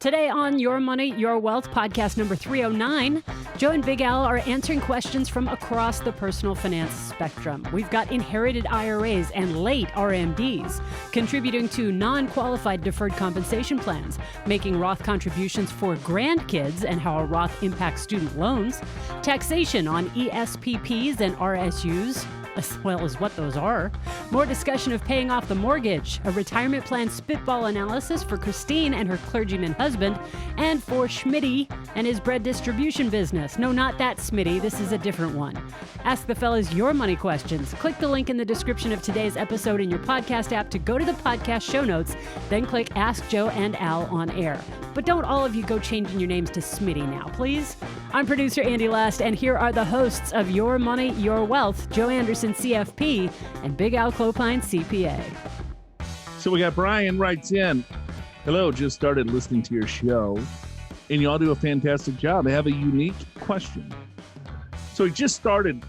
Today on Your Money, Your Wealth podcast number 309, Joe and Big Al are answering questions from across the personal finance spectrum. We've got inherited IRAs and late RMDs, contributing to non-qualified deferred compensation plans, making Roth contributions for grandkids and how a Roth impacts student loans, taxation on ESPPs and RSUs, as well as what those are, more discussion of paying off the mortgage, a retirement plan spitball analysis for Christine and her clergyman husband, and for Schmidty and his bread distribution business. No, not that Schmidty. This is a different one. Ask the fellas your money questions. Click the link in the description of today's episode in your podcast app to go to the podcast show notes, then click Ask Joe and Al on air. But don't all of you go changing your names to Schmidty now, please. I'm producer Andy Last, and here are the hosts of Your Money, Your Wealth, Joe Anderson, CFP, and Big Al Clopine, CPA. So we got Bryan writes in, hello, just started listening to your show, and you all do a fantastic job. I have a unique question. So he just started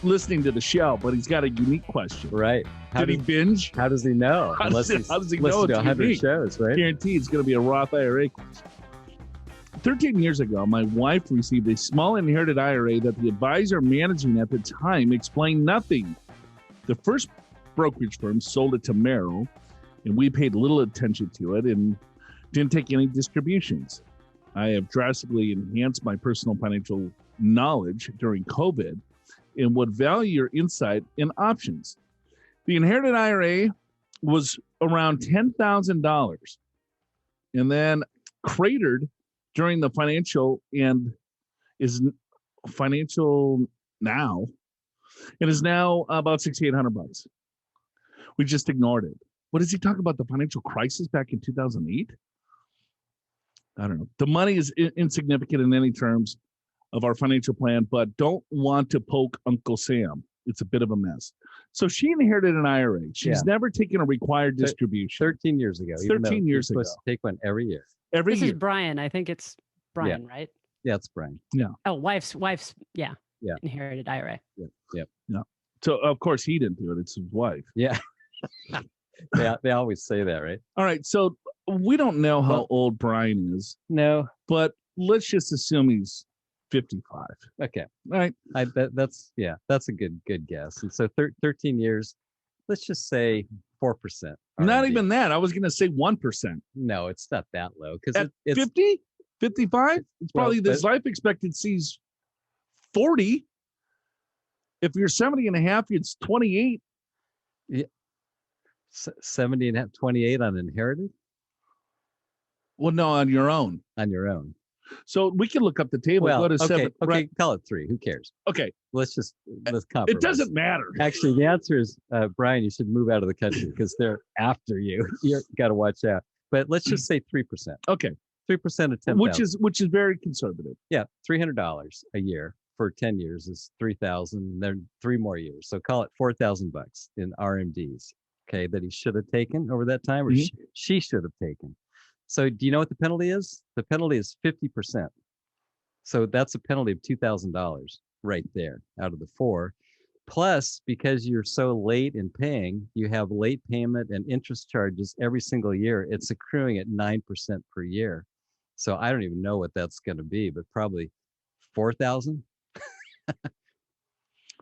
listening to the show, but he's got a unique question. Right. Did he binge? How does he know? How does he know it's 100 unique? shows, right? Guaranteed it's going to be a Roth IRA question. 13 years ago, my wife received a small inherited IRA that the advisor managing at the time explained nothing. The first brokerage firm sold it to Merrill, and we paid little attention to it and didn't take any distributions. I have drastically enhanced my personal financial knowledge during COVID and would value your insight and options. The inherited IRA was around $10,000 and then cratered during the financial and is financial now and is now about $6,800. We just ignored it. What does he talk about? The financial crisis back in 2008? I don't know. The money is insignificant in any terms of our financial plan, but don't want to poke Uncle Sam. It's a bit of a mess. So she inherited an IRA. She's never taken a required distribution. 13 years ago. 13 years ago. Supposed to take one every year. This is Bryan. I think it's Bryan, right? Yeah, it's Bryan. Yeah. Oh, wife's, yeah. Inherited IRA. Yep. So, of course, he didn't do it. It's his wife. Yeah. They always say that, right? All right. So we don't know how old Bryan is. No. But let's just assume he's 55. Okay. Right. That's a good guess. And so 13 years, let's just say 4%. Not even that. I was going to say 1%. No, it's not that low. Because it's 50, 55. It's probably this life expectancy's 40. If you're 70 and a half, it's 28. Yeah. 70 and a half, 28 on inherited? Well, no, on your own. On your own. So we can look up the table. Well, go to okay, 7. okay, right? call it 3. Who cares? Okay. Let's compromise. It doesn't matter. Actually, the answer is, Bryan, you should move out of the country because they're after you. You got to watch out. But let's just say 3%. Okay. 3% of 10,000. Which is very conservative. Yeah, $300 a year for 10 years is $3,000. Then 3 more years, so call it $4,000 in RMDs. Okay, that he should have taken over that time, or she should have taken. So, do you know what the penalty is? The penalty is 50%. So that's a penalty of $2,000 right there out of the 4. Plus, because you're so late in paying, you have late payment and interest charges every single year. It's accruing at 9% per year. So I don't even know what that's going to be, but probably 4,000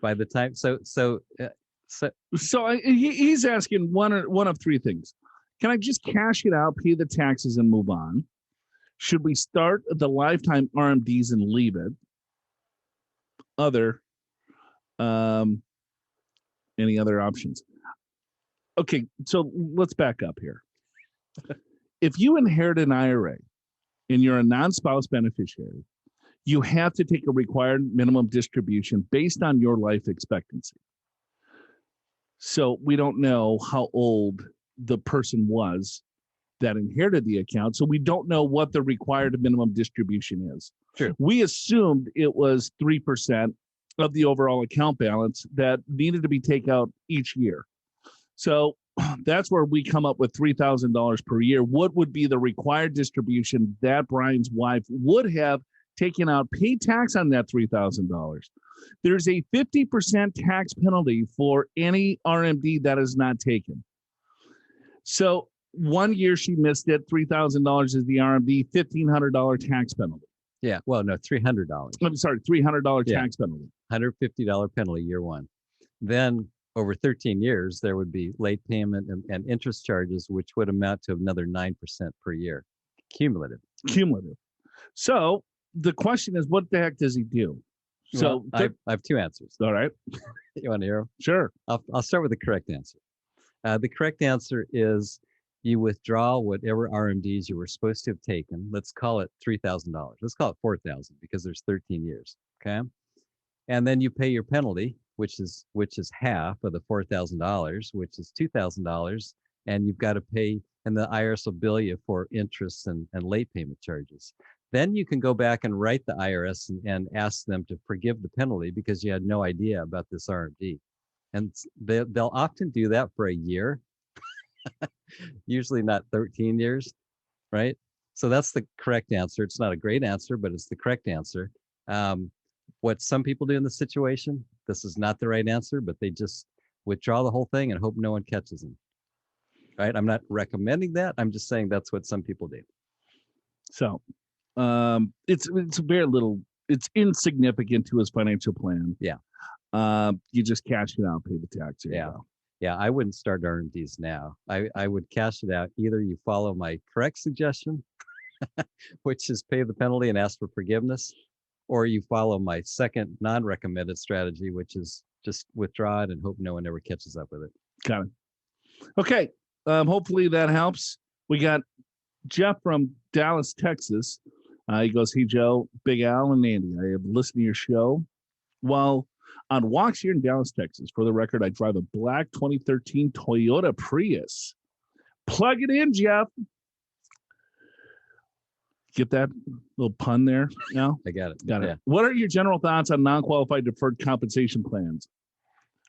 by the time. So he's asking one of 3 things. Can I just cash it out, pay the taxes, and move on? Should we start the lifetime RMDs and leave it? Any other options? Okay, so let's back up here. If you inherit an IRA and you're a non-spouse beneficiary, you have to take a required minimum distribution based on your life expectancy. So we don't know how old the person was that inherited the account. So we don't know what the required minimum distribution is. Sure. We assumed it was 3% of the overall account balance that needed to be taken out each year. So that's where we come up with $3,000 per year. What would be the required distribution that Bryan's wife would have taken out, paid tax on that $3,000? There's a 50% tax penalty for any RMD that is not taken. So 1 year she missed it. $3,000 is the RMD, $1,500 tax penalty. Yeah. Well, no, $300. I'm sorry, $300 Yeah. tax penalty. $150 penalty year one. Then over 13 years, there would be late payment and interest charges, which would amount to another 9% per year, cumulative. Cumulative. So the question is, what the heck does he do? So well, I have two answers. All right. You want to hear them? Sure. I'll start with the correct answer. The correct answer is you withdraw whatever RMDs you were supposed to have taken. Let's call it $3,000. Let's call it $4,000 because there's 13 years. Okay. And then you pay your penalty, which is half of the $4,000, which is $2,000. And you've got to pay, and the IRS will bill you for interest and late payment charges. Then you can go back and write the IRS and ask them to forgive the penalty because you had no idea about this RMD. And they'll often do that for a year, usually not 13 years, right? So that's the correct answer. It's not a great answer, but it's the correct answer. What some people do in this situation, this is not the right answer, but they just withdraw the whole thing and hope no one catches them, right? I'm not recommending that. I'm just saying that's what some people do. So it's very little, it's insignificant to his financial plan. Yeah. You just cash it out, pay the tax. Yeah. Yeah. I wouldn't start RMDs now. I would cash it out. Either you follow my correct suggestion, which is pay the penalty and ask for forgiveness, or you follow my second non-recommended strategy, which is just withdraw it and hope no one ever catches up with it. Got it. Okay. Hopefully that helps. We got Jeff from Dallas, Texas. He goes, "Hey, Joe, Big Al, and Andy. I have listened to your show while on walks here in Dallas, Texas. For the record, I drive a black 2013 Toyota Prius. Plug it in, Jeff." Get that little pun there now? I got it. Got it. Yeah. What are your general thoughts on non-qualified deferred compensation plans?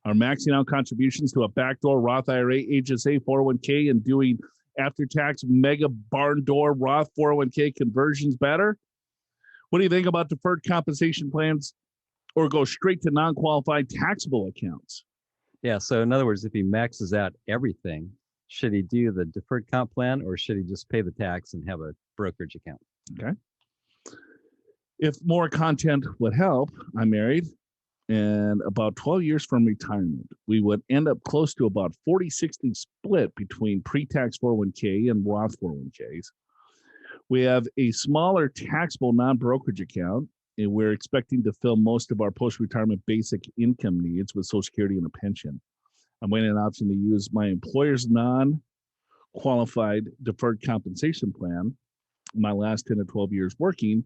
Are maxing out contributions to a backdoor Roth IRA, HSA, 401k, and doing after-tax mega barn door Roth 401k conversions better? What do you think about deferred compensation plans, or go straight to non-qualified taxable accounts? Yeah. So in other words, if he maxes out everything, should he do the deferred comp plan or should he just pay the tax and have a brokerage account? Okay. If more content would help, I'm married and about 12 years from retirement. We would end up close to about 40-60 split between pre-tax 401k and Roth 401ks. We have a smaller taxable non-brokerage account, and we're expecting to fill most of our post-retirement basic income needs with Social Security and a pension. I'm weighing an option to use my employer's non-qualified deferred compensation plan, my last 10 to 12 years working,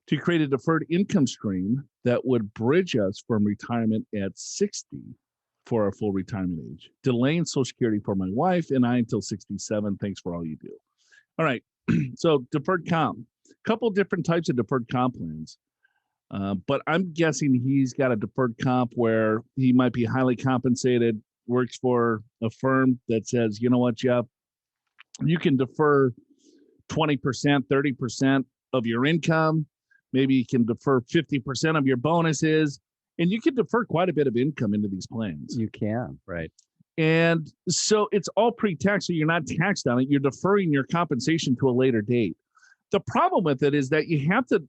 to create a deferred income stream that would bridge us from retirement at 60 for our full retirement age, delaying Social Security for my wife and I until 67. Thanks for all you do. All right. So deferred comp, a couple different types of deferred comp plans. But I'm guessing he's got a deferred comp where he might be highly compensated, works for a firm that says, you know what, Jeff, you can defer 20%, 30% of your income. Maybe you can defer 50% of your bonuses, and you can defer quite a bit of income into these plans. You can, right. And so it's all pre-tax, so you're not taxed on it. You're deferring your compensation to a later date. The problem with it is that you have to,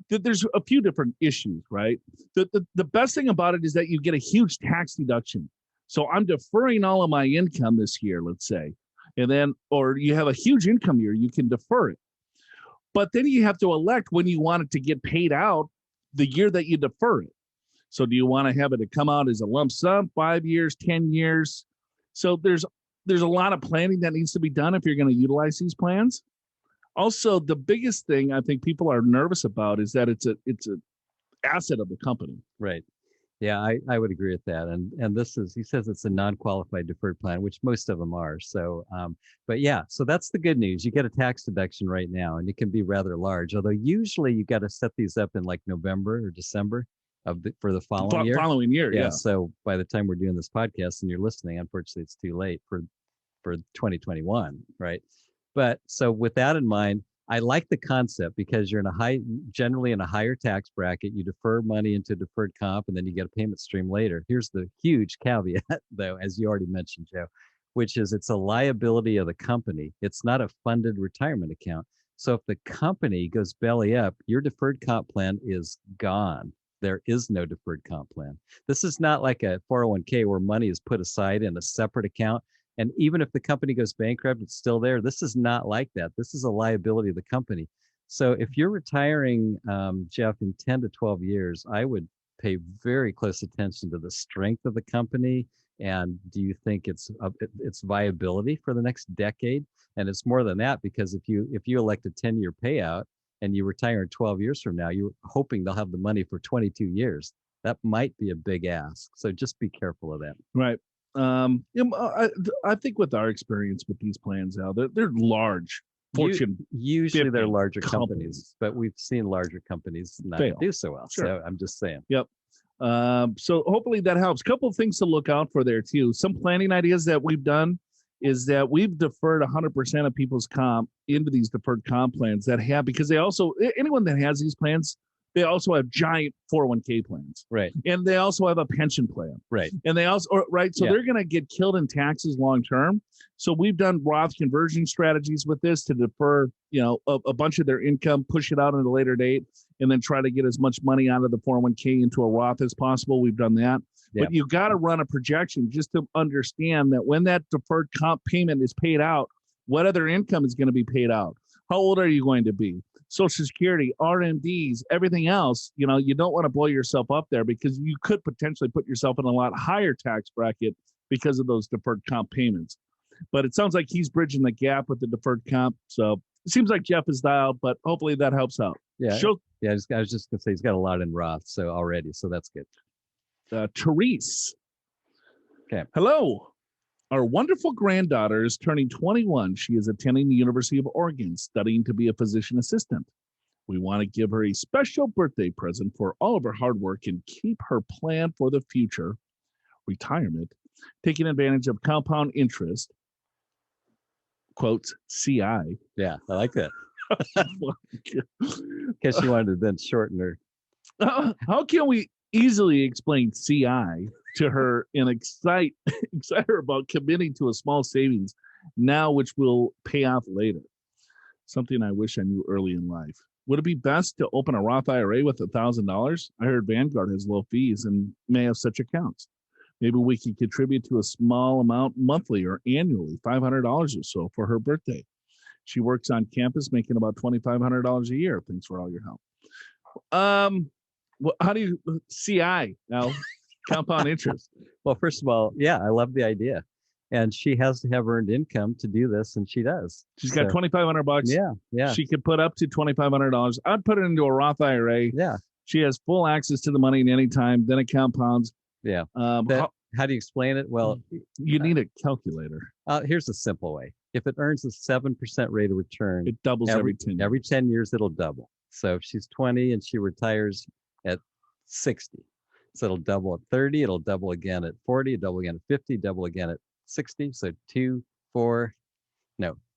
there's a few different issues, right? The best thing about it is that you get a huge tax deduction. So I'm deferring all of my income this year, let's say, and then, or you have a huge income year, you can defer it. But then you have to elect when you want it to get paid out the year that you defer it. So do you want to have it to come out as a lump sum, 5 years, 10 years? So there's a lot of planning that needs to be done if you're going to utilize these plans. Also, the biggest thing I think people are nervous about is that it's an asset of the company. Right. Yeah, I would agree with that. And this is, he says it's a non-qualified deferred plan, which most of them are. So, but yeah, so that's the good news. You get a tax deduction right now, and it can be rather large. Although usually you got to set these up in like November or December for the following year. Following year, yeah. So by the time we're doing this podcast and you're listening, unfortunately, it's too late for 2021, right? But so with that in mind, I like the concept because you're generally in a higher tax bracket. You defer money into deferred comp, and then you get a payment stream later. Here's the huge caveat, though, as you already mentioned, Joe. which is it's a liability of the company. It's not a funded retirement account. So if the company goes belly up, your deferred comp plan is gone. There is no deferred comp plan. This is not like a 401k where money is put aside in a separate account. And even if the company goes bankrupt, it's still there. This is not like that. This is a liability of the company. So if you're retiring, Jeff, in 10 to 12 years, I would pay very close attention to the strength of the company. And do you think its viability for the next decade? And it's more than that, because if you elect a 10-year payout and you retire in 12 years from now, you're hoping they'll have the money for 22 years. That might be a big ask. So just be careful of that. Right. I think with our experience with these plans now, they're large. Fortune. Usually they're larger companies, but we've seen larger companies not do so well. Sure. So I'm just saying. Yep. So hopefully that helps. A couple of things to look out for there too. Some planning ideas that we've done is that we've deferred 100% of people's comp into these deferred comp plans that have, because they also, anyone that has these plans, they also have giant 401k plans. Right. And they also have a pension plan. Right. And they also, right. So they're going to get killed in taxes long term. So we've done Roth conversion strategies with this to defer, a bunch of their income, push it out at a later date, and then try to get as much money out of the 401k into a Roth as possible. We've done that. Yep. But you got to run a projection just to understand that when that deferred comp payment is paid out, what other income is going to be paid out? How old are you going to be? Social Security, RMDs, everything else, you don't want to blow yourself up there, because you could potentially put yourself in a lot higher tax bracket because of those deferred comp payments. But it sounds like he's bridging the gap with the deferred comp. So it seems like Jeff is dialed, but hopefully that helps out. Yeah. I was just going to say he's got a lot in Roth already. So that's good. Therese. Okay. Hello. Our wonderful granddaughter is turning 21. She is attending the University of Oregon, studying to be a physician assistant. We want to give her a special birthday present for all of her hard work and keep her plan for the future, retirement, taking advantage of compound interest, quotes, CI. Yeah, I like that. Because she wanted to then shorten her. How can we easily explain CI to her and excite her about committing to a small savings now, which will pay off later? Something I wish I knew early in life. Would it be best to open a Roth IRA with $1,000? I heard Vanguard has low fees and may have such accounts. Maybe we could contribute to a small amount monthly or annually, $500 or so for her birthday. She works on campus making about $2,500 a year. Thanks for all your help. How do you CI now? Compound interest. Well, first of all, yeah, I love the idea. And she has to have earned income to do this, and she does. She's got $2,500. Yeah. She could put up to $2,500. I'd put it into a Roth IRA. Yeah. She has full access to the money at any time. Then it compounds. Yeah. How do you explain it? Well, you need a calculator. Here's a simple way. If it earns a 7% rate of return, it doubles every 10 years. Every 10 years, it'll double. So if she's 20 and she retires at 60, so it'll double at 30, it'll double again at 40, double again at 50, double again at 60. So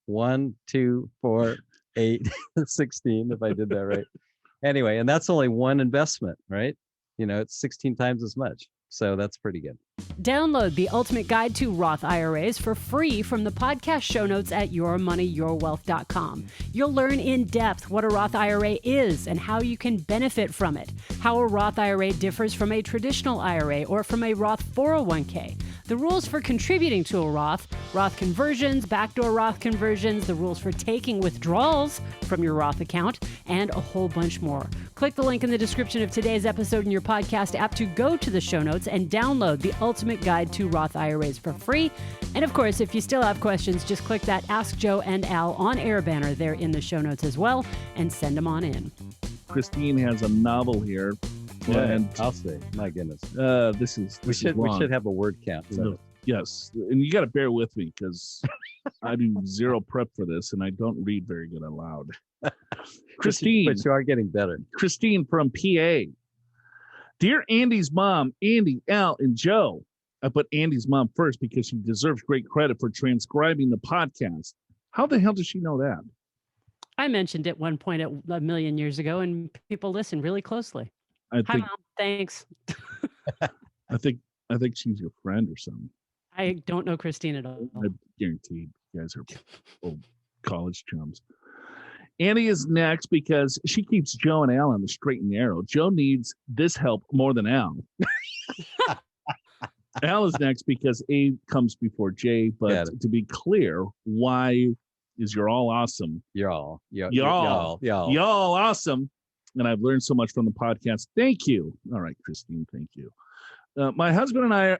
1, 2, 4, 8, 16, if I did that right. Anyway, and that's only one investment, right? It's 16 times as much. So that's pretty good. Download the ultimate guide to Roth IRAs for free from the podcast show notes at yourmoneyyourwealth.com. You'll learn in depth what a Roth IRA is and how you can benefit from it, how a Roth IRA differs from a traditional IRA or from a Roth 401k, the rules for contributing to a Roth, Roth conversions, backdoor Roth conversions, the rules for taking withdrawals from your Roth account, and a whole bunch more. Click the link in the description of today's episode in your podcast app to go to the show notes and download the ultimate guide to Roth IRAs for free. And of course, if you still have questions, just click that Ask Joe and Al on air banner there in the show notes as well and send them on in. Christine has a novel here. Yeah, and I'll say, my goodness. We should have a word count. So. Yes. And you got to bear with me because I do zero prep for this and I don't read very good aloud. Christine. But you are getting better. Christine from PA. Dear Andy's mom, Andy, Al, and Joe. I put Andy's mom first because she deserves great credit for transcribing the podcast. How the hell does she know that? I mentioned it one point a million years ago, and people listen really closely. Hi, Mom. Thanks. I think she's your friend or something. I don't know Christine at all. I guarantee you guys are old college chums. Annie is next because she keeps Joe and Al on the straight and narrow. Joe needs this help more than Al. Al is next because A comes before J, but to be clear, Y is you're all awesome. Y'all awesome. And I've learned so much from the podcast. Thank you. All right, Christine, thank you. My husband and I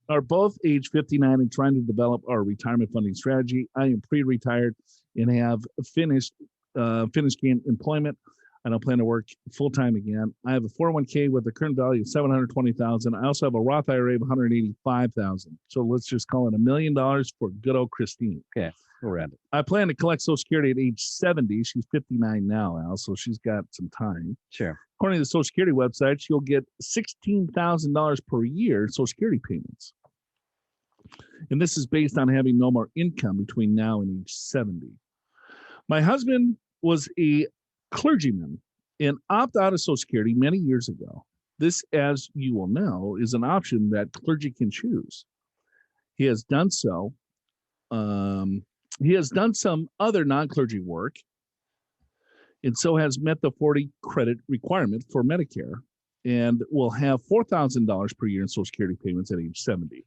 are both age 59 and trying to develop our retirement funding strategy. I am pre-retired and have finished employment. I don't plan to work full-time again. I have a 401k with a current value of $720,000. I also have a Roth IRA of $185,000. So let's just call it $1 million for good old Christine. Okay, we're at it. I plan to collect Social Security at age 70. She's 59 now, Al, so she's got some time. Sure. According to the Social Security website, she'll get $16,000 per year in Social Security payments. And this is based on having no more income between now and age 70. My husband was a clergyman and opted out of Social Security many years ago. This, as you will know, is an option that clergy can choose. He has done so. He has done some other non-clergy work, and so has met the 40 credit requirement for Medicare, and will have $4,000 per year in Social Security payments at age 70.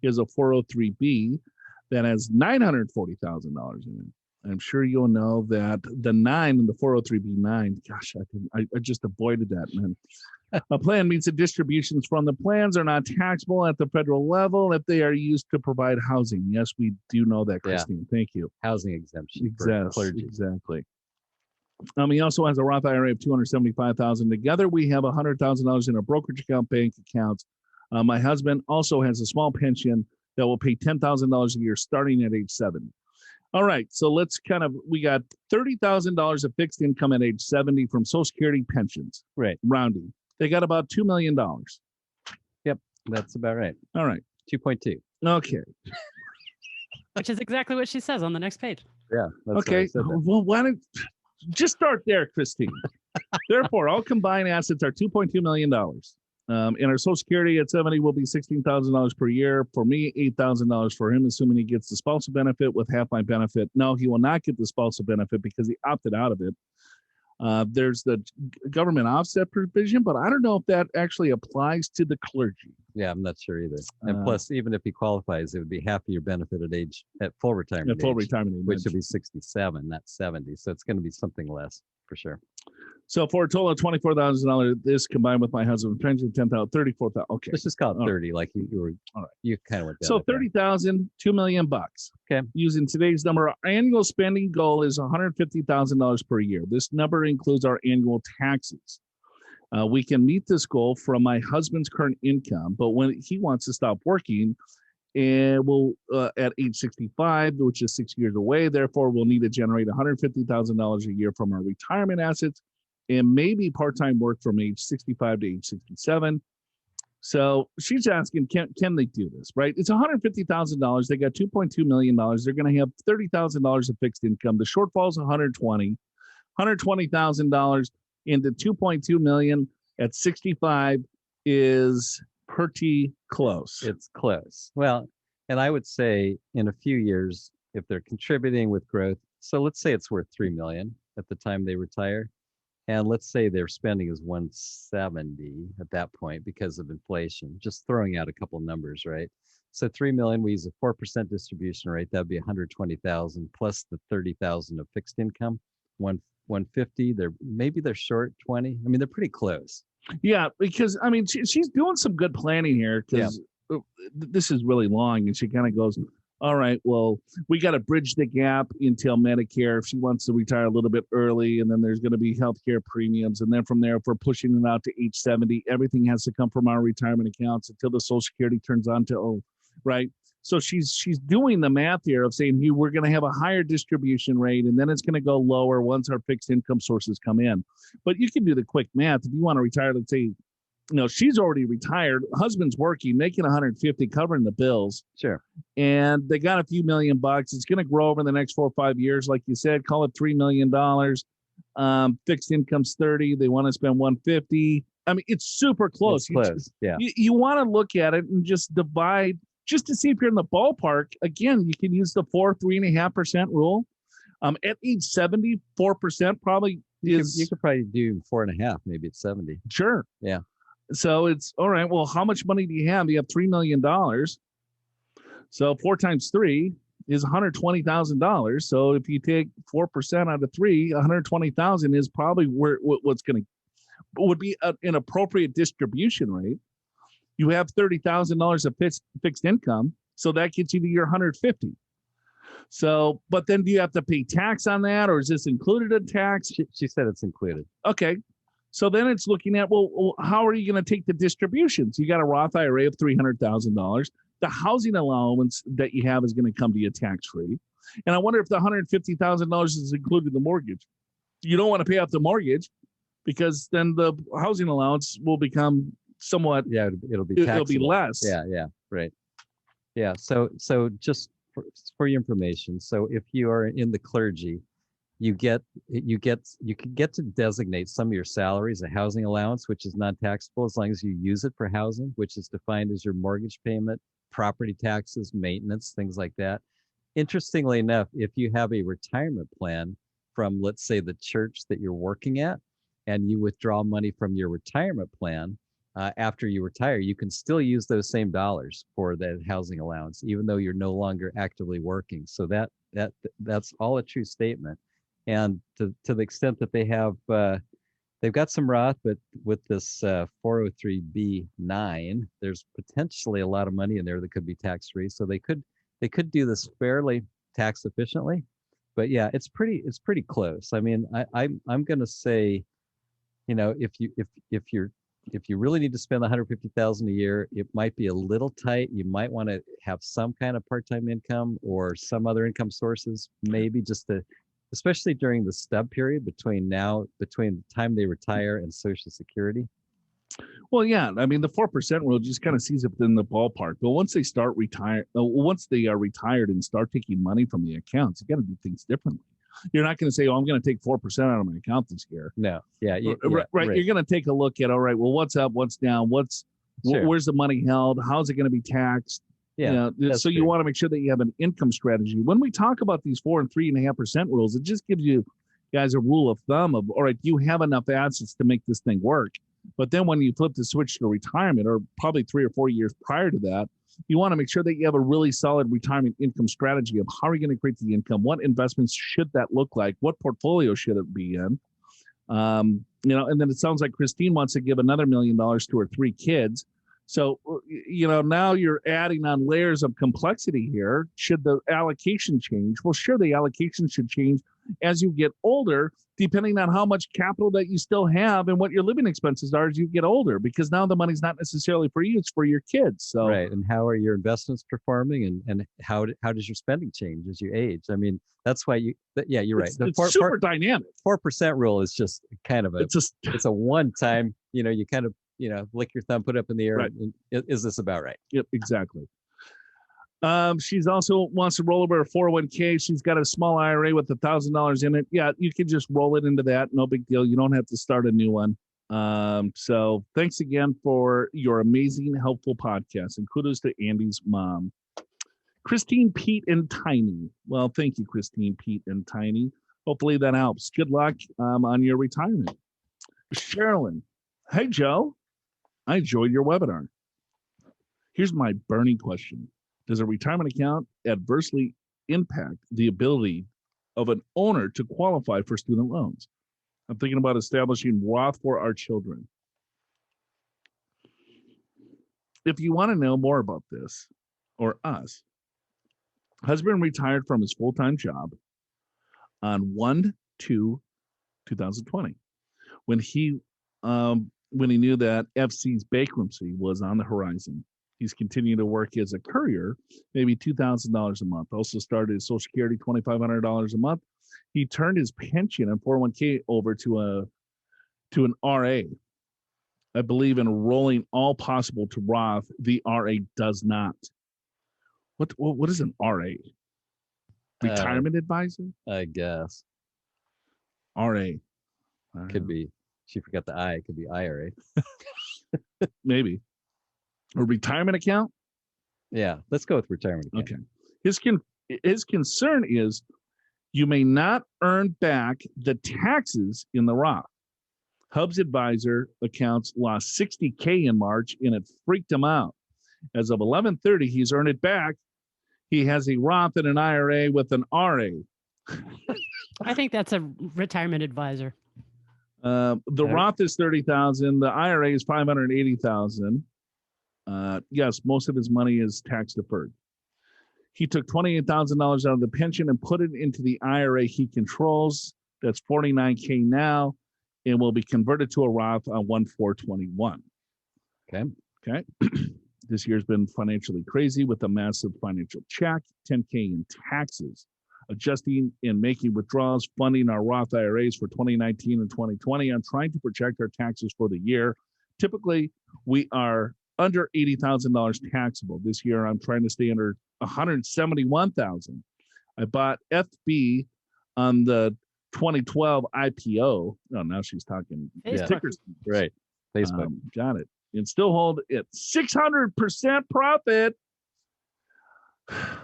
He has a 403B that has $940,000 in it. I'm sure you'll know that the 9 in the 403B9, gosh, I just avoided that, man. A plan means the distributions from the plans are not taxable at the federal level if they are used to provide housing. Yes, we do know that, Christine. Yeah. Thank you. Housing exemption. Exactly. He also has a Roth IRA of $275,000. Together, we have $100,000 in our brokerage account, bank accounts. My husband also has a small pension that will pay $10,000 a year starting at age 70. All right, so we got $30,000 of fixed income at age 70 from Social Security pensions. Right. Rounding. They got about $2 million. Yep, that's about right. All right. 2.2. Okay. Which is exactly what she says on the next page. Yeah. Okay. Well, why don't just start there, Christine. Therefore, all combined assets are $2.2 million. And our Social Security at 70 will be $16,000 per year. For me, $8,000 for him, assuming he gets the spousal benefit with half my benefit. No, he will not get the spousal benefit because he opted out of it. There's the government offset provision, but I don't know if that actually applies to the clergy. Yeah, I'm not sure either. And plus, even if he qualifies, it would be half of your benefit at full retirement age, which would be 67, not 70. So it's going to be something less for sure. So for a total of $24,000, this combined with my husband's pension, $10,000, $34,000. Okay, let's just call it 30, like you were. All right, you kind of went down. So $30,000, $2 million. Okay. Using today's number, our annual spending goal is $150,000 per year. This number includes our annual taxes. We can meet this goal from my husband's current income, but when he wants to stop working, and we'll at age 65, which is 6 years away, therefore we'll need to generate $150,000 a year from our retirement assets and maybe part-time work from age 65 to age 67. So she's asking, can they do this, right? It's $150,000. They got $2.2 million. They're going to have $30,000 of fixed income. The shortfall is $120,000 into $2.2 million at 65 is pretty close. It's close. Well, and I would say in a few years, if they're contributing with growth, so let's say it's worth $3 million at the time they retire. And let's say their spending is 170 at that point because of inflation, just throwing out a couple of numbers, right? So 3 million, we use a 4% distribution rate. That'd be 120,000 plus the 30,000 of fixed income, 150. Maybe they're short 20. I mean, they're pretty close. Yeah, because I mean, she's doing some good planning here because this is really long, and she kind of goes, all right, well, we got to bridge the gap until Medicare if she wants to retire a little bit early, and then there's going to be healthcare premiums. And then from there, if we're pushing it out to age 70, everything has to come from our retirement accounts until the Social Security turns on to, right? So she's doing the math here of saying, we're going to have a higher distribution rate, and then it's going to go lower once our fixed income sources come in. But you can do the quick math. If you want to retire, let's say, she's already retired, husband's working, making 150, covering the bills. Sure. And they got a few $1 million. It's going to grow over the next 4 or 5 years. Like you said, call it $3 million. Fixed income's 30. They want to spend 150. I mean, it's super close. It's close. Yeah. You want to look at it and just divide just to see if you're in the ballpark. Again, you can use the 3.5% rule. At age 70, 4% probably is. You could probably do 4.5, maybe at 70. Sure. Yeah. So it's all right. Well, how much money do you have? You have $3 million. So 4 times 3 is $120,000. So if you take 4% out of 3, 120,000 is probably what's going to would be an appropriate distribution rate. You have $30,000 of fixed income, so that gets you to your 150. So, but then do you have to pay tax on that, or is this included in tax? She said it's included. Okay. So then it's looking at, well, how are you going to take the distributions? You got a Roth IRA of $300,000. The housing allowance that you have is going to come to you tax-free. And I wonder if the $150,000 is included in the mortgage. You don't want to pay off the mortgage because then the housing allowance will become somewhat. Yeah, it'll be taxable. It'll be less. Yeah, right. Yeah, so just for your information, so if you are in the clergy, you can get to designate some of your salaries a housing allowance, which is non-taxable as long as you use it for housing, which is defined as your mortgage payment, property taxes, maintenance, things like that. Interestingly enough, if you have a retirement plan from, let's say, the church that you're working at, and you withdraw money from your retirement plan after you retire, you can still use those same dollars for that housing allowance, even though you're no longer actively working. So that's all a true statement. And to the extent that they have, they've got some Roth, but with this 403(b)(9), there's potentially a lot of money in there that could be tax-free. So they could do this fairly tax efficiently. But yeah, it's pretty close. I mean, I'm going to say, if you really need to spend $150,000 a year, it might be a little tight. You might want to have some kind of part-time income or some other income sources, maybe just to, especially during the stub period between the time they retire and Social Security. Well, yeah, I mean, the 4% rule just kind of sees it in the ballpark. But once they once they are retired and start taking money from the accounts, you got to do things differently. You're not going to say, "Oh, I'm going to take 4% out of my account this year." No, yeah, right. You're going to take a look at, all right, well, what's up, what's down, Sure. Where's the money held, how's it going to be taxed? Yeah, so you want to make sure that you have an income strategy. When we talk about these 4 and 3.5% rules, it just gives you guys a rule of thumb of, all right, you have enough assets to make this thing work. But then when you flip the switch to retirement, or probably 3 or 4 years prior to that, you want to make sure that you have a really solid retirement income strategy of how are you going to create the income? What investments should that look like? What portfolio should it be in? And then it sounds like Christine wants to give another $1 million to her 3 kids. So, now you're adding on layers of complexity here. Should the allocation change? Well, sure, the allocation should change as you get older, depending on how much capital that you still have and what your living expenses are as you get older, because now the money's not necessarily for you, it's for your kids. So, right. And how are your investments performing, and how does your spending change as you age? I mean, that's why you're right. It's super dynamic. 4% rule is just kind of it's a one-time, you kind of, lick your thumb, put up in the air. Right. And is this about right? Yep, exactly. She's also wants to roll over a 401k. She's got a small IRA with $1,000 in it. Yeah, you can just roll it into that. No big deal. You don't have to start a new one. So thanks again for your amazing, helpful podcast. And kudos to Andy's mom, Christine, Pete, and Tiny. Well, thank you, Christine, Pete, and Tiny. Hopefully that helps. Good luck on your retirement. Sheryllyn. Hey, Joe. I enjoyed your webinar. Here's my burning question. Does a retirement account adversely impact the ability of an owner to qualify for student loans? I'm thinking about establishing Roth for our children. If you want to know more about this or us, husband retired from his full-time job on 1/2/2020 when he knew that FC's bankruptcy was on the horizon. He's continuing to work as a courier, maybe $2,000 a month. Also started his Social Security, $2,500 a month. He turned his pension and 401k over to an RA. I believe in rolling all possible to Roth. The RA does not. What is an RA? Retirement advisor? I guess. RA. Could be. She forgot the I. It could be IRA. Maybe. A retirement account? Yeah, let's go with retirement account. Okay. His concern is you may not earn back the taxes in the Roth. Hub's advisor accounts lost $60K in March, and it freaked him out. As of 11/30, he's earned it back. He has a Roth and an IRA with an RA. I think that's a retirement advisor. The Roth is $30,000. The IRA is $580,000. Yes, most of his money is tax deferred. He took $28,000 out of the pension and put it into the IRA he controls. That's $49K now, and will be converted to a Roth on 1/4/21. Okay. This year's been financially crazy with a massive financial check, $10K in taxes. Adjusting and making withdrawals, funding our Roth IRAs for 2019 and 2020. I'm trying to project our taxes for the year. Typically, we are under $80,000 taxable. This year, I'm trying to stay under $171,000. I bought FB on the 2012 IPO. Oh, now she's talking tickers. Right. Facebook. Got it. And still hold it 600% profit.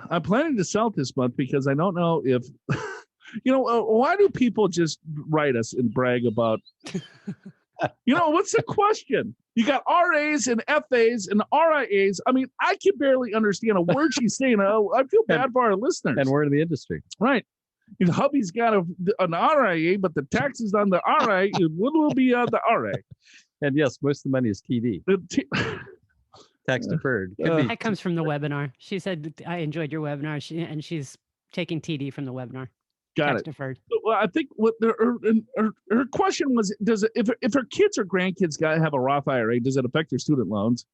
I'm planning to sell this month because I don't know if, why do people just write us and brag about, what's the question? You got RAs and FAs and RIAs. I mean, I can barely understand a word she's saying. I feel bad for our listeners. And we're in the industry. Right. Hubby's got an RIA, but the taxes on the RIA will be on the RA. And yes, most of the money is TD. Tax deferred. That comes from the webinar. She said, I enjoyed your webinar, and she's taking TD from the webinar. Got tax it. Deferred. Well, I think what her question was, if her kids or grandkids have a Roth IRA, does it affect their student loans?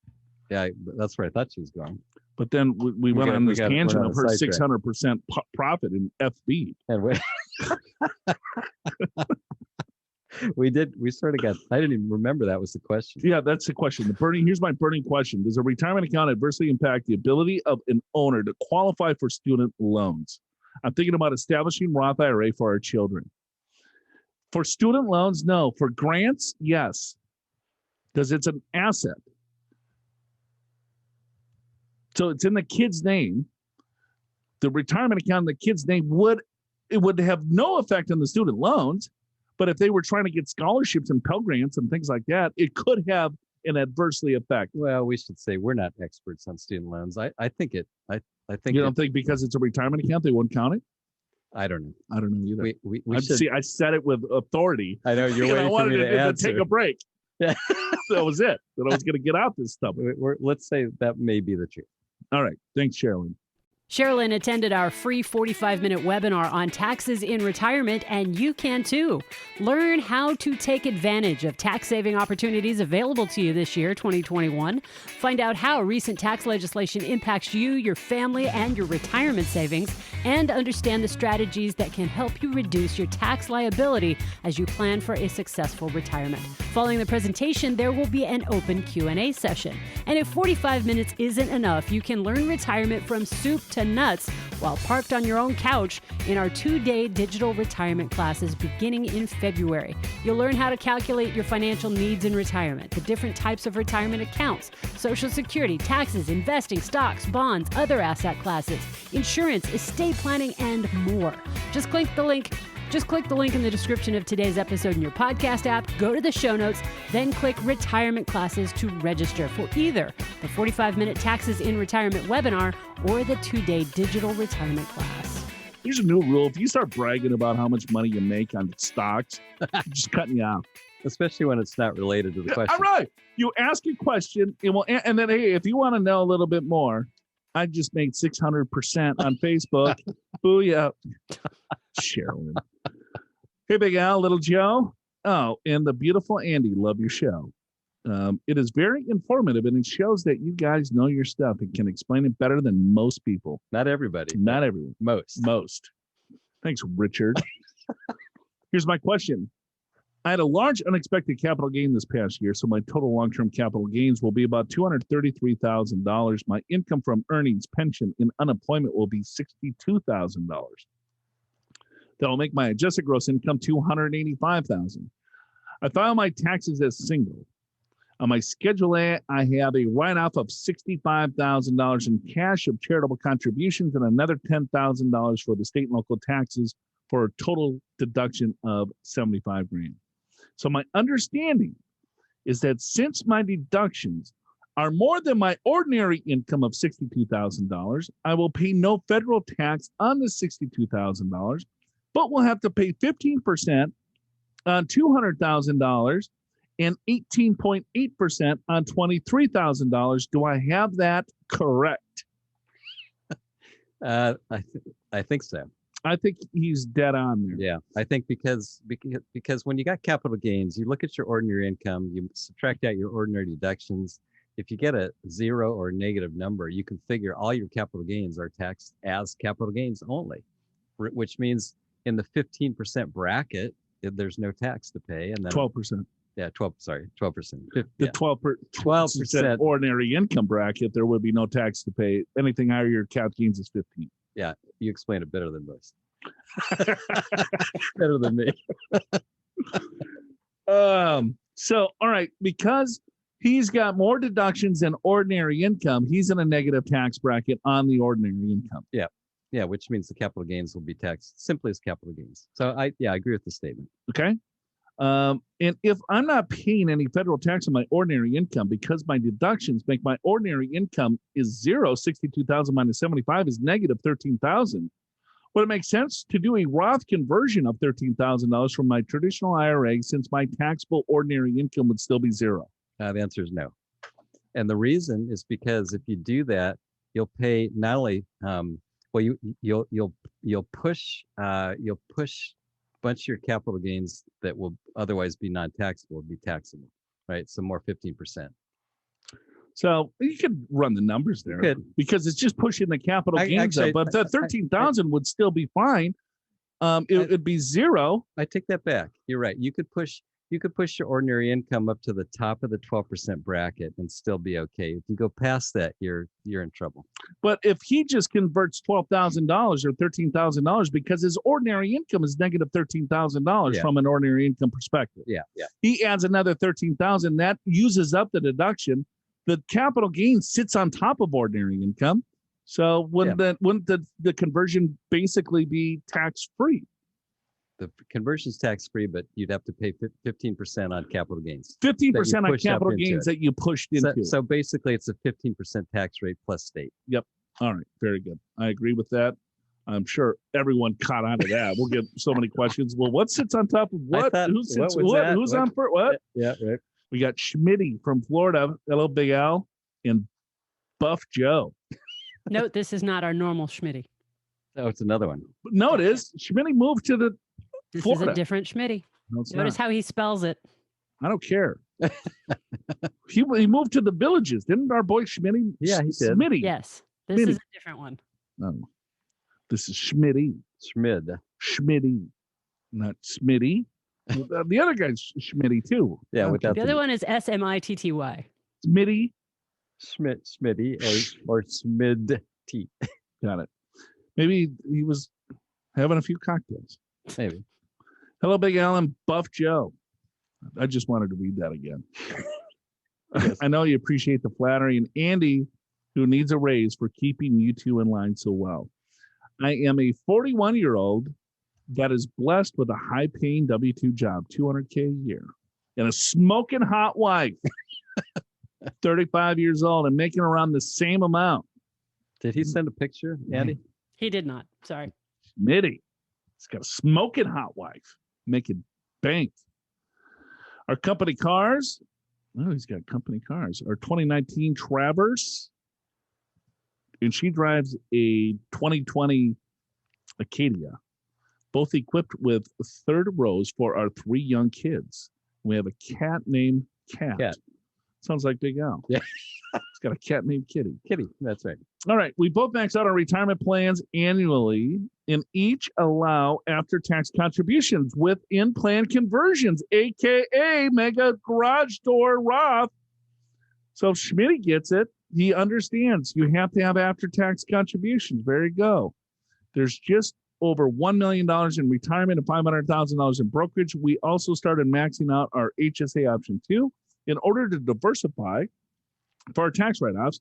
Yeah, that's where I thought she was going. But then we went on this tangent of her 600% profit in FB. And we sort of got, I didn't even remember that was the question. Yeah, that's the question. Here's my burning question. Does a retirement account adversely impact the ability of an owner to qualify for student loans? I'm thinking about establishing Roth IRA for our children. For student loans, no. For grants, yes. Because it's an asset. So it's in the kid's name. The retirement account in the kid's name would have no effect on the student loans. But if they were trying to get scholarships and Pell Grants and things like that, it could have an adversely effect. Well, we should say we're not experts on student loans. I think you don't think because it's a retirement account they wouldn't count it? I don't know. I don't know either. We should. See, I said it with authority. I know you're waiting for me to answer. Take a break. Yeah, that was it. That I was going to get out this stuff. Let's say that may be the truth. All right. Thanks, Sheryllyn. Sheryllyn attended our free 45-minute webinar on taxes in retirement, and you can too. Learn how to take advantage of tax-saving opportunities available to you this year, 2021. Find out how recent tax legislation impacts you, your family, and your retirement savings, and understand the strategies that can help you reduce your tax liability as you plan for a successful retirement. Following the presentation, there will be an open Q&A session. And if 45 minutes isn't enough, you can learn retirement from soup to nuts while parked on your own couch in our 2-day digital retirement classes beginning in February. You'll learn how to calculate your financial needs in retirement, the different types of retirement accounts, Social Security, taxes, investing, stocks, bonds, other asset classes, insurance, estate planning, and more. Just click the link in the description of today's episode in your podcast app, go to the show notes, then click Retirement Classes to register for either the 45-minute Taxes in Retirement webinar or the 2-day digital retirement class. Here's a new rule. If you start bragging about how much money you make on stocks, I'm just cutting you out. Especially when it's not related to the question. All right. You ask a question, and then, hey, if you want to know a little bit more, I just made 600% on Facebook. Booyah. Sheryllyn. Hey, Big Al, Little Joe. Oh, and the beautiful Andy. Love your show. It is very informative, and it shows that you guys know your stuff and can explain it better than most people. Not everybody. Not everyone. Most. Thanks, Richard. Here's my question. I had a large unexpected capital gain this past year, so my total long-term capital gains will be about $233,000. My income from earnings, pension, and unemployment will be $62,000. That will make my adjusted gross income $285,000. I file my taxes as single. On my Schedule A, I have a write-off of $65,000 in cash of charitable contributions and another $10,000 for the state and local taxes for a total deduction of $75,000. So my understanding is that since my deductions are more than my ordinary income of $62,000, I will pay no federal tax on the $62,000, but will have to pay 15% on $200,000 and 18.8% on $23,000. Do I have that correct? I think so. I think he's dead on there. Yeah, I think because when you got capital gains, you look at your ordinary income, you subtract out your ordinary deductions. If you get a zero or negative number, you can figure all your capital gains are taxed as capital gains only, which means in the 15% bracket, there's no tax to pay, and then 12%. Yeah, 12%. The 12% ordinary income bracket, there would be no tax to pay. Anything higher, your cap gains is 15. Yeah, you explain it better than most. Better than me. So, all right, because he's got more deductions than ordinary income, he's in a negative tax bracket on the ordinary income. Yeah, which means the capital gains will be taxed simply as capital gains. So I agree with the statement. Okay. And if I'm not paying any federal tax on my ordinary income because my deductions make my ordinary income is zero, 62,000 minus 75 is negative 13,000. Would it make sense to do a Roth conversion of $13,000 from my traditional IRA since my taxable ordinary income would still be zero? The answer is no. And the reason is because if you do that, you'll pay not only you'll push a bunch of your capital gains that will otherwise be non-taxable be taxable, right? So more 15%. So you could run the numbers there because it's just pushing the capital gains up, but the 13,000 would still be fine. It would be zero. I take that back. You're right. You could push your ordinary income up to the top of the 12% bracket and still be okay. If you go past that, you're in trouble. But if he just converts $12,000 or $13,000 because his ordinary income is negative $13,000 from an ordinary income perspective. Yeah. He adds another $13,000 that uses up the deduction. The capital gain sits on top of ordinary income. So wouldn't the conversion basically be tax free? The conversion is tax free, but you'd have to pay 15% on capital gains. 15% on capital gains that you pushed into. So basically, it's a 15% tax rate plus state. Yep. All right. Very good. I agree with that. I'm sure everyone caught on to that. We'll get so many questions. Well, what sits on top of what? Who sits what? Who's on for what? Yeah, right. We got Schmidty from Florida. Hello, Big Al, and Buff Joe. Note, this is not our normal Schmidty. Oh, it's another one. No, it is. Schmidty moved to the This Florida. is a different Schmidty. No, it's Notice not. how he spells it. I don't care. He moved to the Villages. Didn't our boy Schmidty? Yeah, he did. Schmidty. Yes, this is a different one. No, this is Schmidty. Schmidty, not Smitty. The other guy's Schmidty too. Yeah, without The other one is Smitty. Smitty. Schmidty or Schmidty. Got it. Maybe he was having a few cocktails. Maybe. Hello, Big Alan, Buff Joe. I just wanted to read that again. Yes. I know you appreciate the flattery, and Andy, who needs a raise for keeping you two in line so well. I am a 41-year-old that is blessed with a high-paying W-2 job, $200K a year, and a smoking hot wife, 35 years old, and making around the same amount. Did he send a picture, Andy? He did not. Sorry. Schmidty. He's got a smoking hot wife, making bank. Our company cars. Oh, he's got company cars. Our 2019 Traverse, and she drives a 2020 Acadia, both equipped with third rows for our 3 young kids. We have a cat named Cat. Sounds like Big Al. Yeah. He's got a cat named Kitty. That's right. All right. We both max out our retirement plans annually and each allow after-tax contributions with in-plan conversions, a.k.a. mega garage door Roth. So if Schmidty gets it, he understands you have to have after-tax contributions. There you go. There's just over $1 million in retirement and $500,000 in brokerage. We also started maxing out our HSA option too. In order to diversify for our tax write-offs,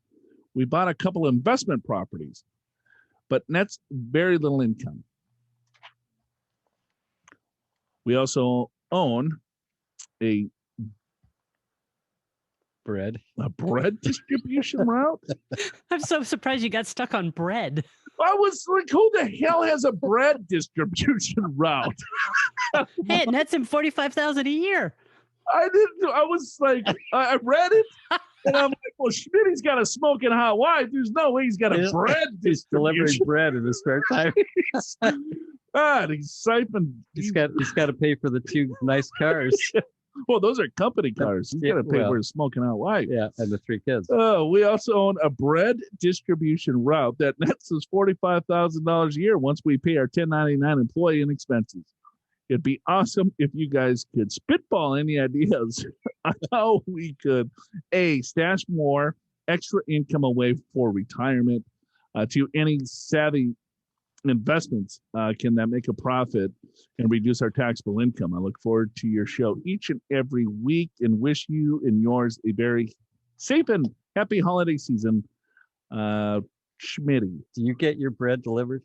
we bought a couple of investment properties, but nets very little income. We also own a Bread. bread distribution route. I'm so surprised you got stuck on bread. I was like, who the hell has a bread distribution route? Hey, it nets him $45,000 a year. I didn't. I was like, I read it, and I'm like, well, Schmidty's got a smoking hot wife. There's no way he's got a bread He's delivering distribution. bread in his spare time. God, he's siphoned. He's got to pay for the 2 nice cars. Well, those are company cars. He's got to pay well, for his smoking hot wife. Yeah, and the 3 kids. Oh, we also own a bread distribution route that nets us $45,000 a year once we pay our 1099 employee and expenses. It'd be awesome if you guys could spitball any ideas on how we could, A, stash more extra income away for retirement, to any savvy investments can that make a profit and reduce our taxable income. I look forward to your show each and every week and wish you and yours a very safe and happy holiday season. Schmidty. Do you get your bread delivered?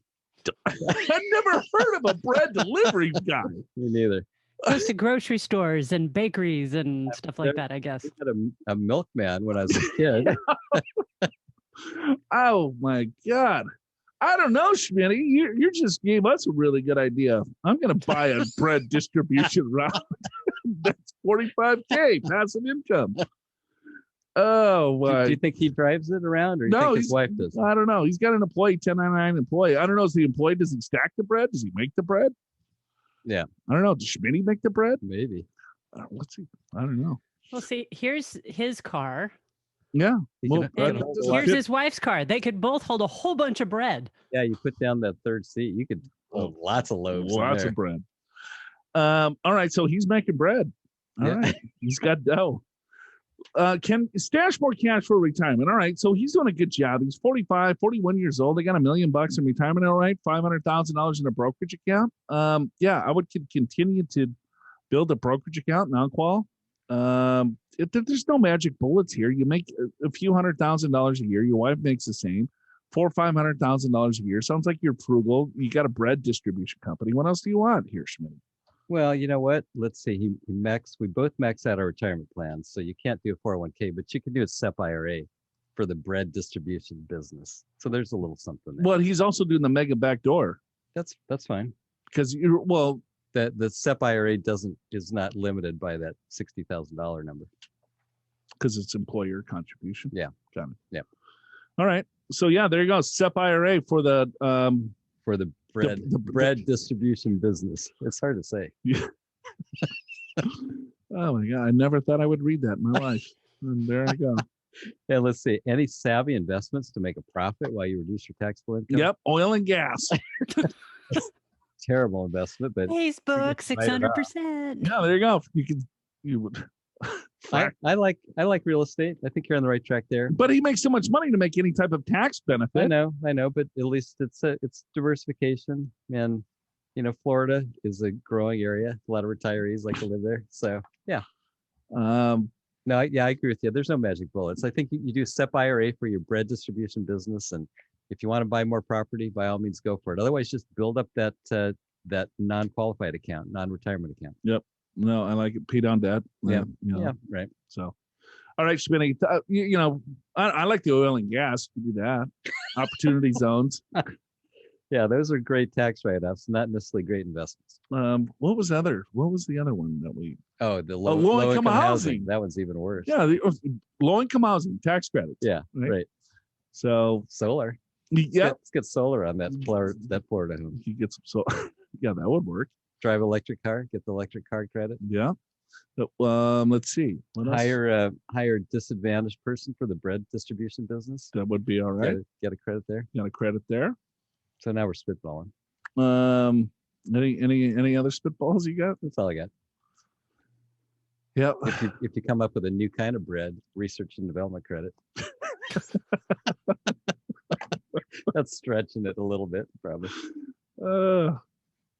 I've never heard of a bread delivery guy. Me neither. Goes to grocery stores and bakeries and stuff like that, I guess. I had a milkman when I was a kid. Oh my God. I don't know, Schmidty. You just gave us a really good idea. I'm going to buy a bread distribution route. That's $45K passive income. Oh, my. Do you think he drives it around, or you think his wife does? I don't know. He's got an employee, 1099 employee. I don't know. Is the employee, does he stack the bread? Does he make the bread? Yeah. I don't know. Does Schmidty make the bread? Maybe. Let's see. I don't know. Well, see, here's his car. Yeah. Well, And here's his wife's car. They could both hold a whole bunch of bread. Yeah, you put down that 3rd seat, you could hold lots of loaves. Lots of bread. All right. So he's making bread. All right. He's got dough. Can stash more cash for retirement. All right. So he's doing a good job. He's 45, 41 years old. They got $1 million in retirement. All right. $500,000 in a brokerage account. Yeah, I would continue to build a brokerage account, non-qual. There's no magic bullets here. You make a few $100,000 a year. Your wife makes the same. $400,000 or $500,000 a year. Sounds like you're frugal. You got a bread distribution company. What else do you want here, Schmidt? Well, you know what? Let's see. We both max out our retirement plans. So you can't do a 401k, but you can do a SEP IRA for the bread distribution business. So there's a little something there. Well, he's also doing the mega backdoor. That's fine. Because the SEP IRA is not limited by that $60,000 number. Because it's employer contribution. Yeah. Got it. Yeah. All right. So yeah, there you go. SEP IRA for the bread distribution business. It's hard to say. Yeah. Oh my God. I never thought I would read that in my life. And there I go. And let's see. Any savvy investments to make a profit while you reduce your taxable income? Yep. Oil and gas. Terrible investment, but Facebook 600%. Yeah, there you go. You would. I like real estate. I think you're on the right track there. But he makes so much money to make any type of tax benefit. I know, but at least it's diversification. And Florida is a growing area. A lot of retirees like to live there. So yeah. No, I agree with you. There's no magic bullets. I think you do SEP IRA for your bread distribution business, and if you want to buy more property, by all means, go for it. Otherwise, just build up that non-qualified account, non-retirement account. Yep. No, I like it. Pay down debt. Yeah. Yeah. Right. So, all right, Schmidty. I like the oil and gas. You do that. Opportunity zones. Yeah, those are great tax write-offs, not necessarily great investments. What was the other one that we? Oh, the low income housing. That one's even worse. Yeah, the low income housing tax credits. Yeah, right. So solar. Yeah, let's get solar on that Florida home. You get some solar. Yeah, that would work. Drive electric car, get the electric car credit. Yeah. Let's see. What else? Hire disadvantaged person for the bread distribution business. That would be all right. Get a credit there. Got a credit there. So now we're spitballing. Any other spitballs you got? That's all I got. Yeah. If you come up with a new kind of bread, research and development credit. That's stretching it a little bit, probably.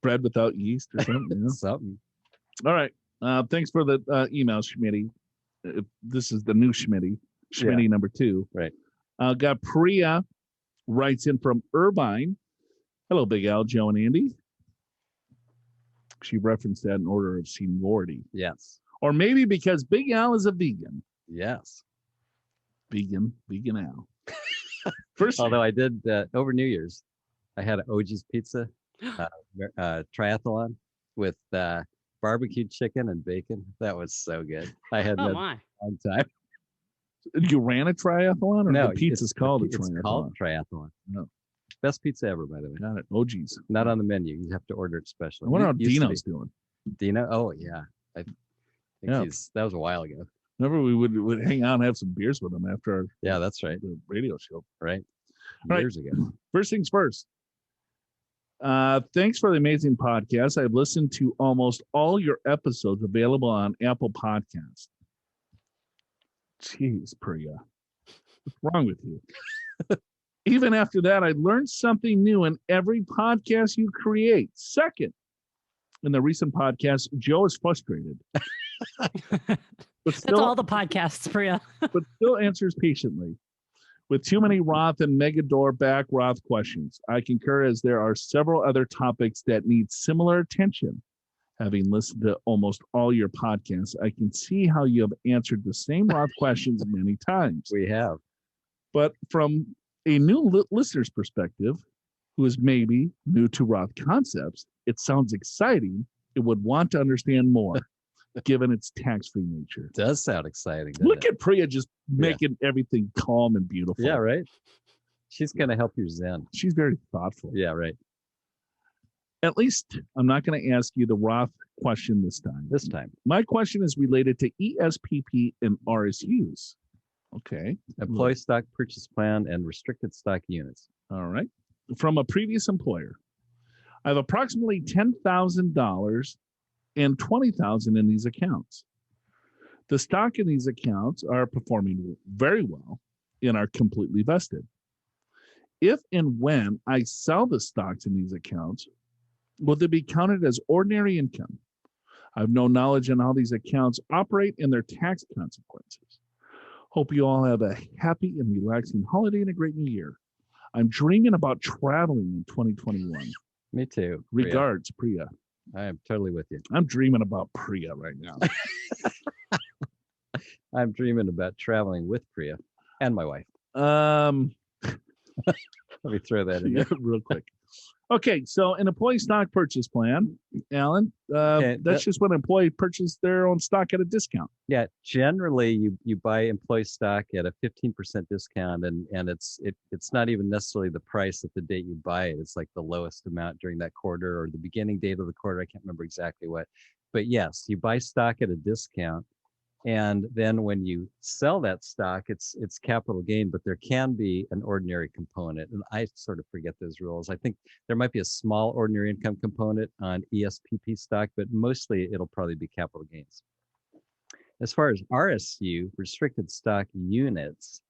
Bread without yeast or something. Something. All right. Thanks for the email, Schmidty. This is the new Schmidty. Schmidty number 2. Right. Got Priya writes in from Irvine. Hello, Big Al, Joe, and Andy. She referenced that in order of seniority. Yes. Or maybe because Big Al is a vegan. Yes. Vegan Al. First, Although I did over New Year's, I had an OG's pizza triathlon with barbecued chicken and bacon. That was so good. I had that my. a long time. you ran a triathlon, or No, the pizza's called a it's triathlon? called triathlon. No. Best pizza ever, by the way. Not at OG's. Not on the menu. You have to order it specially. I wonder how Used to Dino's be. doing. Dino? Oh yeah. I think Yeah. that was a while ago. Remember, we would hang out and have some beers with him after our Yeah, that's right. the radio show. Right. All right. Years ago. First things first. Thanks for the amazing podcast. I've listened to almost all your episodes available on Apple Podcasts. Jeez, Priya. What's wrong with you? Even after that, I learned something new in every podcast you create. Second, in the recent podcast, Joe is frustrated. But That's still, all the podcasts, Priya. but still answers patiently. With too many Roth and Megador back Roth questions, I concur, as there are several other topics that need similar attention. Having listened to almost all your podcasts, I can see how you have answered the same Roth questions many times. We have. But from a new listener's perspective, who is maybe new to Roth concepts, it sounds exciting. It would want to understand more, given its tax-free nature. It does sound exciting. doesn't Look it? at Priya just making everything calm and beautiful. Yeah, right. She's gonna help your Zen. She's very thoughtful. Yeah, right. At least I'm not going to ask you the Roth question this time. This time. My question is related to ESPP and RSUs. Okay. Employee stock purchase plan and restricted stock units. All right. From a previous employer, I have approximately $10,000 and $20,000 in these accounts. The stock in these accounts are performing very well and are completely vested. If and when I sell the stocks in these accounts, will they be counted as ordinary income? I have no knowledge on how these accounts operate and their tax consequences. Hope you all have a happy and relaxing holiday and a great new year. I'm dreaming about traveling in 2021. Me too. Priya. Regards, Priya. I am totally with you. I'm dreaming about Priya right now. I'm dreaming about traveling with Priya and my wife. Let me throw that in Yeah, there. real quick. Okay, so an employee stock purchase plan, Alan, that's just when an employee purchases their own stock at a discount. Yeah, generally you buy employee stock at a 15% discount, and it's not even necessarily the price at the date you buy it. It's like the lowest amount during that quarter or the beginning date of the quarter. I can't remember exactly what, but yes, you buy stock at a discount, and then when you sell that stock, it's capital gain, but there can be an ordinary component, and I sort of forget those rules. I think there might be a small ordinary income component on ESPP stock, but mostly it'll probably be capital gains. As far as RSU, restricted stock units,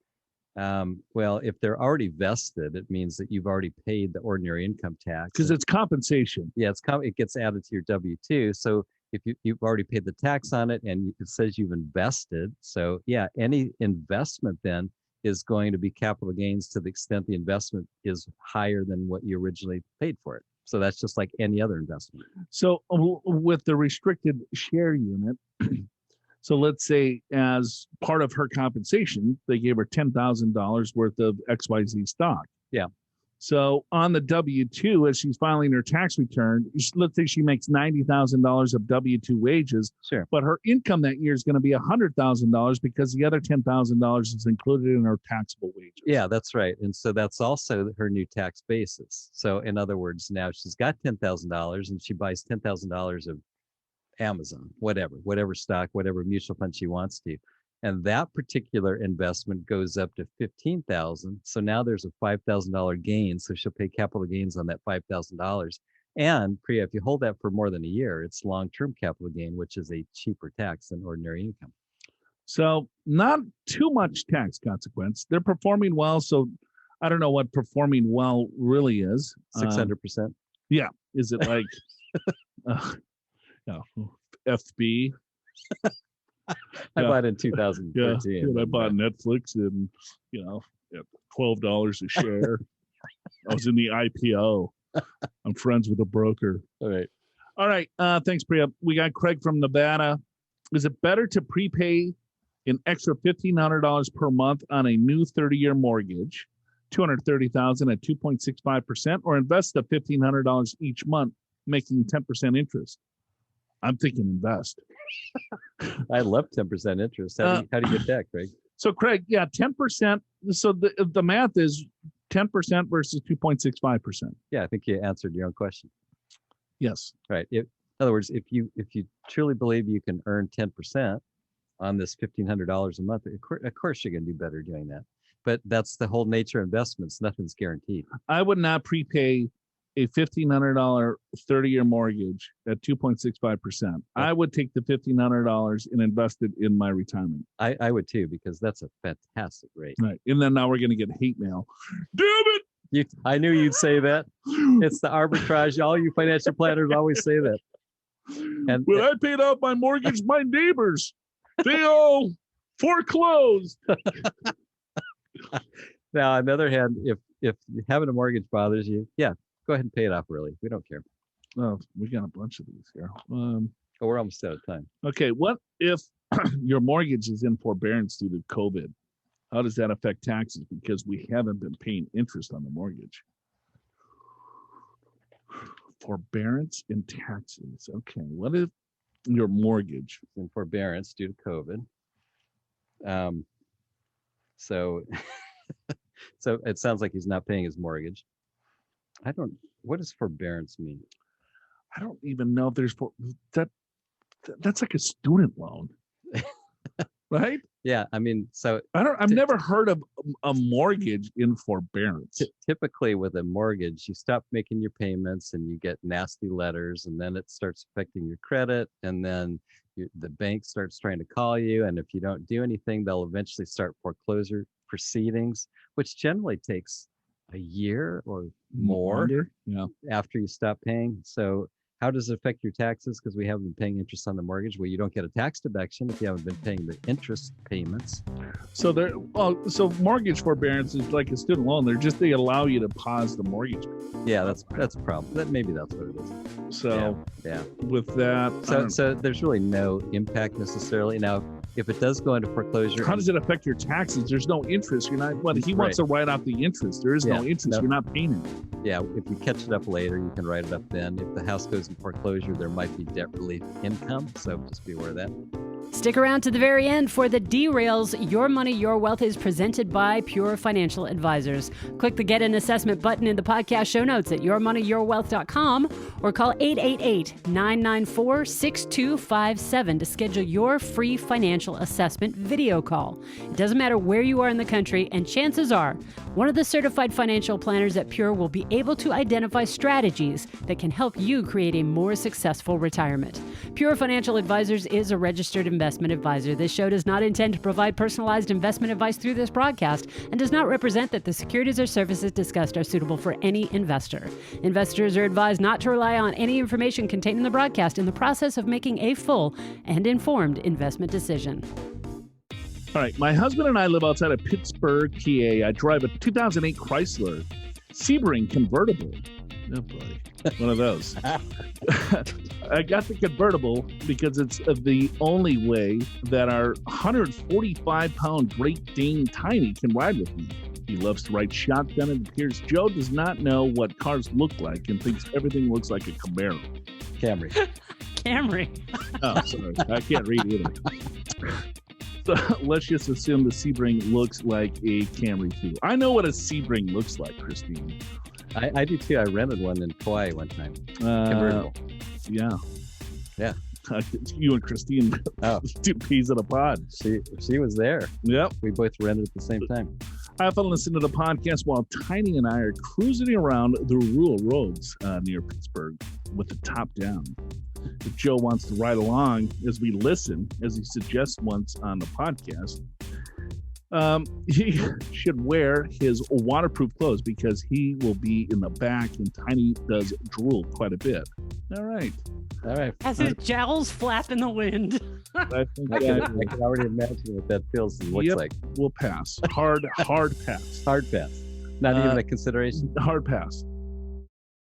well, if they're already vested, it means that you've already paid the ordinary income tax. Because it's compensation. Yeah, it gets added to your W-2. So if you've already paid the tax on it and it says you've invested. So yeah, any investment then is going to be capital gains to the extent the investment is higher than what you originally paid for it. So that's just like any other investment. So with the restricted share unit, so let's say as part of her compensation, they gave her $10,000 worth of XYZ stock. Yeah. So on the W-2, as she's filing her tax return, let's say she makes $90,000 of W-2 wages, Sure. but her income that year is going to be $100,000 because the other $10,000 is included in her taxable wages. Yeah, that's right. And so that's also her new tax basis. So in other words, now she's got $10,000 and she buys $10,000 of Amazon, whatever stock, whatever mutual fund she wants to. And that particular investment goes up to $15,000. So now there's a $5,000 gain. So she'll pay capital gains on that $5,000. And Priya, if you hold that for more than a year, it's long-term capital gain, which is a cheaper tax than ordinary income. So not too much tax consequence. They're performing well. So I don't know what performing well really is. 600%. Yeah. Is it like I've bought in 2013. Yeah, and I bought Netflix and, at $12 a share. I was in the IPO. I'm friends with a broker. All right. Thanks, Priya. We got Craig from Nevada. Is it better to prepay an extra $1,500 per month on a new 30-year mortgage, $230,000 at 2.65%, or invest the $1,500 each month, making 10% interest? I'm thinking invest. I love 10% interest. How do you get that, Craig? So, Craig, 10%. So the math is 10% versus 2.65%. Yeah, I think you answered your own question. Yes. Right. In other words, if you truly believe you can earn 10% on this $1,500 a month, of course you're going to do better doing that. But that's the whole nature of investments. Nothing's guaranteed. I would not prepay a $1,500 30-year mortgage at 2.65%. I would take the $1,500 and invest it in my retirement. I would too, because that's a fantastic rate. Right. And then now we're going to get hate mail. Damn it! I knew you'd say that. It's the arbitrage. All you financial planners always say that. And when I paid off my mortgage, my neighbors, they all foreclosed. Now, on the other hand, if having a mortgage bothers you, go ahead and pay it off early. We don't care. Oh, we got a bunch of these here. We're almost out of time. Okay, what if your mortgage is in forbearance due to COVID? How does that affect taxes? Because we haven't been paying interest on the mortgage. Forbearance and taxes. Okay, what if your mortgage is in forbearance due to COVID? So it sounds like he's not paying his mortgage. What does forbearance mean? I don't even know if there's that's like a student loan. Right? Yeah, I mean, so I've never heard of a mortgage in forbearance. Typically with a mortgage, you stop making your payments and you get nasty letters, and then it starts affecting your credit, and then the bank starts trying to call you, and if you don't do anything, they'll eventually start foreclosure proceedings, which generally takes a year or more after you stop paying. So how does it affect your taxes? Because we haven't been paying interest on the mortgage. Well, you don't get a tax deduction if you haven't been paying the interest payments. So so mortgage forbearance is like a student loan. They allow you to pause the mortgage. Yeah, that's a problem. Maybe that's what it is. So yeah. With that, so there's really no impact necessarily. Now, if it does go into foreclosure, how does it affect your taxes? There's no interest. You're not. Well, he wants to write off the interest. There is no interest. No. You're not paying it. Yeah, if you catch it up later, you can write it up then. If the house goes in foreclosure, there might be debt relief income. So just be aware of that. Stick around to the very end for the derails. Your Money, Your Wealth is presented by Pure Financial Advisors. Click the Get an Assessment button in the podcast show notes at yourmoneyyourwealth.com or call 888-994-6257 to schedule your free financial assessment video call. It doesn't matter where you are in the country, and chances are one of the certified financial planners at Pure will be able to identify strategies that can help you create a more successful retirement. Pure Financial Advisors is a registered investment advisor. This show does not intend to provide personalized investment advice through this broadcast and does not represent that the securities or services discussed are suitable for any investor. Investors are advised not to rely on any information contained in the broadcast in the process of making a full and informed investment decision. All right. My husband and I live outside of Pittsburgh, PA. I drive a 2008 Chrysler Sebring convertible. Oh, boy. One of those. I got the convertible because it's the only way that our 145-pound Great Dane Tiny can ride with me. He loves to ride shotgun, and it appears Joe does not know what cars look like and thinks everything looks like a Camaro. Camry. Oh, sorry. I can't read either. So let's just assume the Sebring looks like a Camry too. I know what a Sebring looks like, Christine. I do too. I rented one in Kauai one time. Convertible. Yeah. You and Christine, two peas in a pod. She was there. Yep. We both rented at the same time. I often listen to the podcast while Tiny and I are cruising around the rural roads near Pittsburgh with the top down. If Joe wants to ride along as we listen, as he suggests once on the podcast, he should wear his waterproof clothes because he will be in the back and Tiny does drool quite a bit. All right. As his jowls flap in the wind. I think I can already imagine what that feels and looks Yep. like. we'll pass. Hard pass. Hard pass. Not even a consideration. Hard pass.